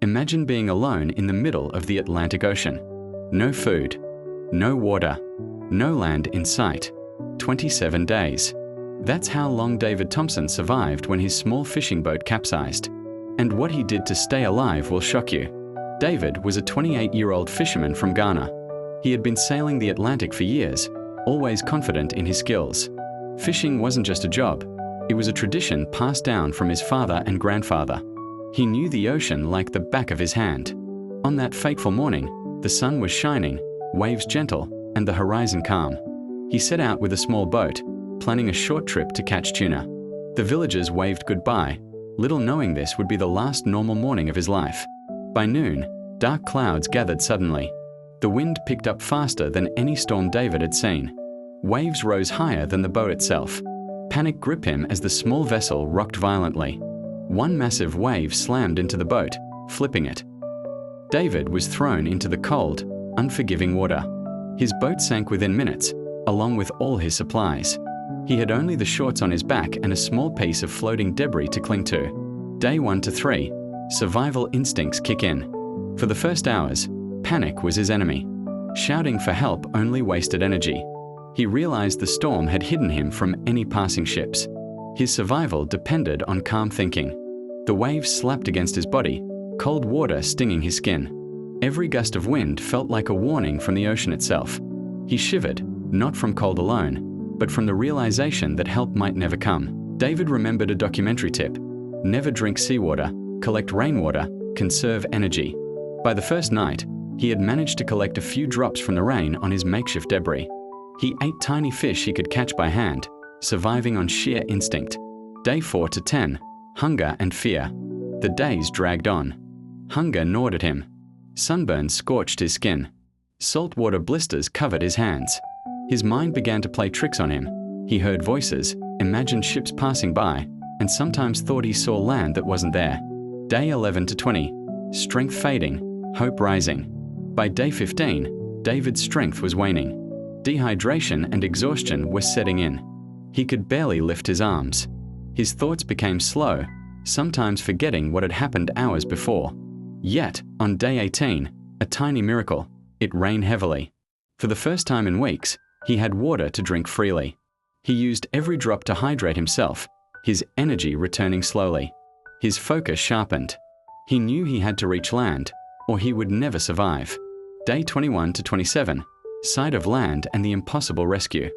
Imagine being alone in the middle of the Atlantic Ocean. No food, no water, no land in sight. 27 days. That's how long David Thompson survived when his small fishing boat capsized. And what he did to stay alive will shock you. David was a 28-year-old fisherman from Ghana. He had been sailing the Atlantic for years, always confident in his skills. Fishing wasn't just a job, it was a tradition passed down from his father and grandfather. He knew the ocean like the back of his hand. On that fateful morning, the sun was shining, waves gentle, and the horizon calm. He set out with a small boat, planning a short trip to catch tuna. The villagers waved goodbye, little knowing this would be the last normal morning of his life. By noon, dark clouds gathered suddenly. The wind picked up faster than any storm David had seen. Waves rose higher than the boat itself. Panic gripped him as the small vessel rocked violently. One massive wave slammed into the boat, flipping it. David was thrown into the cold, unforgiving water. His boat sank within minutes, along with all his supplies. He had only the shorts on his back and a small piece of floating debris to cling to. Day 1 to 3, survival instincts kick in. For the first hours, panic was his enemy. Shouting for help only wasted energy. He realized the storm had hidden him from any passing ships. His survival depended on calm thinking. The waves slapped against his body, cold water stinging his skin. Every gust of wind felt like a warning from the ocean itself. He shivered, not from cold alone, but from the realization that help might never come. David remembered a documentary tip: never drink seawater, collect rainwater, conserve energy. By the first night, he had managed to collect a few drops from the rain on his makeshift debris. He ate tiny fish he could catch by hand, surviving on sheer instinct. Day 4 to 10, hunger and fear. The days dragged on. Hunger gnawed at him. Sunburn scorched his skin. Saltwater blisters covered his hands. His mind began to play tricks on him. He heard voices, imagined ships passing by, and sometimes thought he saw land that wasn't there. Day 11 to 20, strength fading, hope rising. By day 15, David's strength was waning. Dehydration and exhaustion were setting in. He could barely lift his arms. His thoughts became slow, sometimes forgetting what had happened hours before. Yet, on day 18, a tiny miracle, it rained heavily. For the first time in weeks, he had water to drink freely. He used every drop to hydrate himself, his energy returning slowly. His focus sharpened. He knew he had to reach land, or he would never survive. Day 21 to 27, sight of land and the impossible rescue.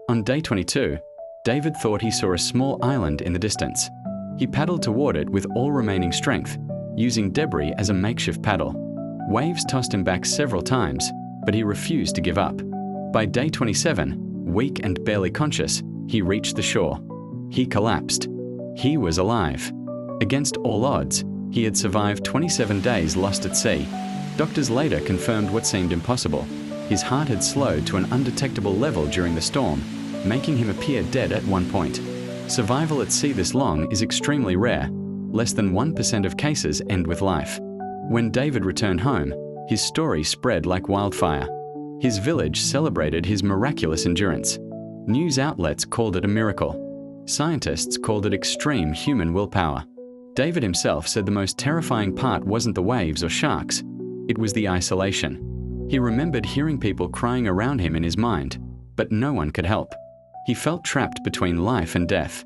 On day 22, David thought he saw a small island in the distance. He paddled toward it with all remaining strength, using debris as a makeshift paddle. Waves tossed him back several times, but he refused to give up. By day 27, weak and barely conscious, he reached the shore. He collapsed. He was alive. Against all odds, he had survived 27 days lost at sea. Doctors later confirmed what seemed impossible. His heart had slowed to an undetectable level during the storm, making him appear dead at one point. Survival at sea this long is extremely rare. Less than 1% of cases end with life. When David returned home, his story spread like wildfire. His village celebrated his miraculous endurance. News outlets called it a miracle. Scientists called it extreme human willpower. David himself said the most terrifying part wasn't the waves or sharks. It was the isolation. He remembered hearing people crying around him in his mind, but no one could help. He felt trapped between life and death.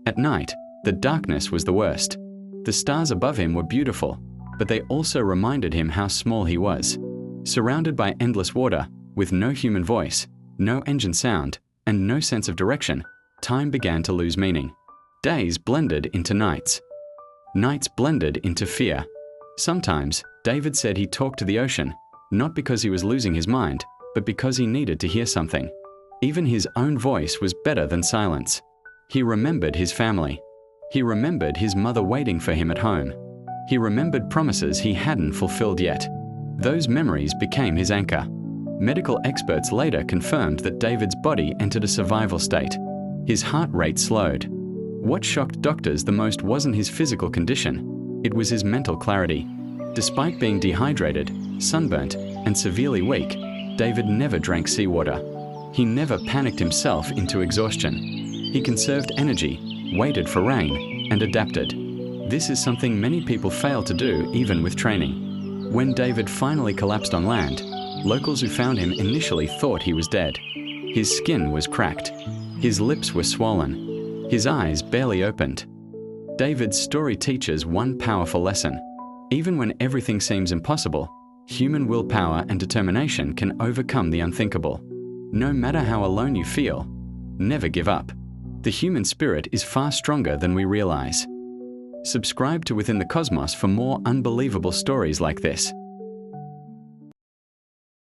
At night, the darkness was the worst. The stars above him were beautiful, but they also reminded him how small he was. Surrounded by endless water, with no human voice, no engine sound, and no sense of direction, time began to lose meaning. Days blended into nights. Nights blended into fear. Sometimes, David said he talked to the ocean, not because he was losing his mind, but because he needed to hear something. Even his own voice was better than silence. He remembered his family. He remembered his mother waiting for him at home. He remembered promises he hadn't fulfilled yet. Those memories became his anchor. Medical experts later confirmed that David's body entered a survival state. His heart rate slowed. What shocked doctors the most wasn't his physical condition, it was his mental clarity. Despite being dehydrated, sunburnt, and severely weak, David never drank seawater. He never panicked himself into exhaustion. He conserved energy, waited for rain, and adapted. This is something many people fail to do even with training. When David finally collapsed on land, locals who found him initially thought he was dead. His skin was cracked. His lips were swollen. His eyes barely opened. David's story teaches one powerful lesson. Even when everything seems impossible, human willpower and determination can overcome the unthinkable. No matter how alone you feel, never give up. The human spirit is far stronger than we realize. Subscribe to Within the Cosmos for more unbelievable stories like this.